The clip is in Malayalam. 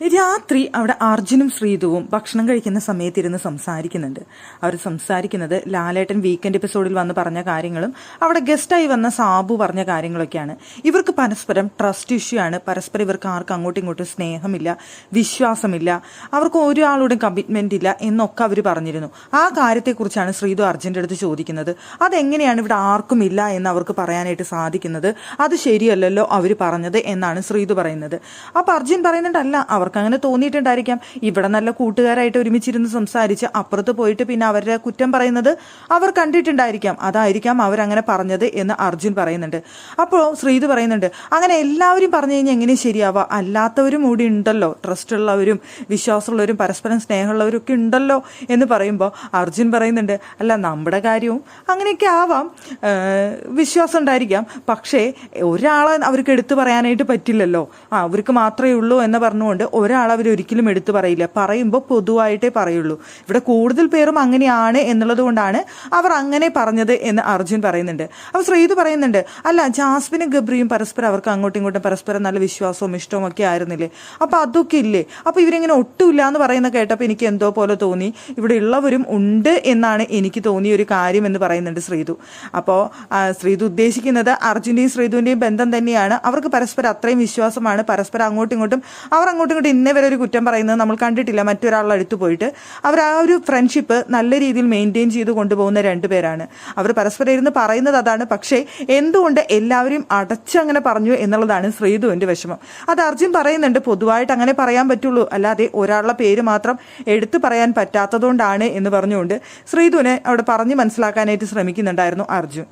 രാത്രി അവിടെ അർജുനും ശ്രീതുവും ഭക്ഷണം കഴിക്കുന്ന സമയത്ത് ഇരുന്ന് സംസാരിക്കുന്നുണ്ട്. അവർ സംസാരിക്കുന്നത് ലാലേട്ടൻ വീക്കെൻഡ് എപ്പിസോഡിൽ വന്ന് പറഞ്ഞ കാര്യങ്ങളും അവിടെ ഗസ്റ്റായി വന്ന സാബു പറഞ്ഞ കാര്യങ്ങളൊക്കെയാണ്. ഇവർക്ക് പരസ്പരം ട്രസ്റ്റ് ഇഷ്യൂ ആണ്. പരസ്പരം ഇവർക്ക് ആർക്കും അങ്ങോട്ടും ഇങ്ങോട്ടും സ്നേഹമില്ല, വിശ്വാസമില്ല, അവർക്ക് ഒരാളോടും കമ്മിറ്റ്മെന്റ് ഇല്ല എന്നൊക്കെ അവർ പറഞ്ഞിരുന്നു. ആ കാര്യത്തെക്കുറിച്ചാണ് ശ്രീതു അർജുൻ്റെ അടുത്ത് ചോദിക്കുന്നത്. അതെങ്ങനെയാണ് ഇവിടെ ആർക്കും ഇല്ല എന്ന് അവർക്ക് പറയാനായിട്ട് സാധിക്കുന്നത്? അത് ശരിയല്ലല്ലോ അവർ പറഞ്ഞത് എന്നാണ് ശ്രീതു പറയുന്നത്. അപ്പൊ അർജുൻ പറയുന്നുണ്ടല്ല, അവർക്ക് അങ്ങനെ തോന്നിയിട്ടുണ്ടായിരിക്കാം. ഇവിടെ നല്ല കൂട്ടുകാരായിട്ട് ഒരുമിച്ചിരുന്ന് സംസാരിച്ച് അപ്പുറത്ത് പോയിട്ട് പിന്നെ അവരുടെ കുറ്റം പറയുന്നത് അവർ കണ്ടിട്ടുണ്ടായിരിക്കാം. അതായിരിക്കാം അവരങ്ങനെ പറഞ്ഞത് എന്ന് അർജുൻ പറയുന്നുണ്ട്. അപ്പോൾ ശ്രീതു പറയുന്നുണ്ട്, അങ്ങനെ എല്ലാവരും പറഞ്ഞു കഴിഞ്ഞാൽ എങ്ങനെ ശരിയാവുക? അല്ലാത്തവരും കൂടി ഉണ്ടല്ലോ, ട്രസ്റ്റ് ഉള്ളവരും വിശ്വാസമുള്ളവരും പരസ്പരം സ്നേഹമുള്ളവരും ഒക്കെ ഉണ്ടല്ലോ എന്ന് പറയുമ്പോൾ അർജുൻ പറയുന്നുണ്ട്, അല്ല നമ്മുടെ കാര്യവും അങ്ങനെയൊക്കെ ആവാം, വിശ്വാസം ഉണ്ടായിരിക്കാം, പക്ഷേ ഒരാളെ അവർക്ക് എടുത്തു പറയാനായിട്ട് പറ്റില്ലല്ലോ, അവർക്ക് മാത്രമേ ഉള്ളൂ എന്ന് പറഞ്ഞുകൊണ്ട് ഒരാൾ അവരൊരിക്കലും എടുത്തു പറയില്ല. പറയുമ്പോൾ പൊതുവായിട്ടേ പറയുള്ളൂ. ഇവിടെ കൂടുതൽ പേരും അങ്ങനെയാണ് എന്നുള്ളത് കൊണ്ടാണ് അവർ അങ്ങനെ പറഞ്ഞത് എന്ന് അർജുൻ പറയുന്നുണ്ട്. അപ്പോൾ ശ്രീതു പറയുന്നുണ്ട്, അല്ല ജാസ്മിനും ഗബ്രിയും പരസ്പരം അവർക്ക് അങ്ങോട്ടും ഇങ്ങോട്ടും പരസ്പരം നല്ല വിശ്വാസവും ഇഷ്ടവും ഒക്കെ ആയിരുന്നില്ലേ? അപ്പോൾ അതൊക്കെ ഇല്ലേ? അപ്പോൾ ഇവരിങ്ങനെ ഒട്ടുമില്ല എന്ന് പറയുന്ന കേട്ടപ്പോൾ എനിക്ക് എന്തോ പോലെ തോന്നി, ഇവിടെ ഉള്ളവരും ഉണ്ട് എന്നാണ് എനിക്ക് തോന്നിയ ഒരു കാര്യം എന്ന് പറയുന്നുണ്ട് ശ്രീതു. അപ്പോൾ ശ്രീതു ഉദ്ദേശിക്കുന്നത് അർജുൻ്റെയും ശ്രീതുവിൻ്റെയും ബന്ധം തന്നെയാണ്. അവർക്ക് പരസ്പരം അത്രയും വിശ്വാസമാണ്, പരസ്പരം അങ്ങോട്ടും ഇങ്ങോട്ടും ഇന്നേ വരെ ഒരു കുറ്റം പറയുന്നത് നമ്മൾ കണ്ടിട്ടില്ല. മറ്റൊരാളുടെ അടുത്ത് പോയിട്ട് അവർ ആ ഒരു ഫ്രണ്ട്ഷിപ്പ് നല്ല രീതിയിൽ മെയിൻറ്റെയിൻ ചെയ്ത് കൊണ്ടുപോകുന്ന രണ്ടുപേരാണ്. അവർ പരസ്പരം ഇരുന്ന് പറയുന്നത് അതാണ്. പക്ഷേ എന്തുകൊണ്ട് എല്ലാവരും അടച്ചങ്ങനെ പറഞ്ഞു എന്നുള്ളതാണ് ശ്രീതുവിൻ്റെ വിഷമം. അത് അർജുൻ പറയുന്നുണ്ട്, പൊതുവായിട്ട് അങ്ങനെ പറയാൻ പറ്റുള്ളൂ, അല്ലാതെ ഒരാളുടെ പേര് മാത്രം എടുത്തു പറയാൻ പറ്റാത്തതുകൊണ്ടാണ് എന്ന് പറഞ്ഞുകൊണ്ട് ശ്രീതുവിനെ അവിടെ പറഞ്ഞ് മനസ്സിലാക്കാനായിട്ട് ശ്രമിക്കുന്നുണ്ടായിരുന്നു അർജുൻ.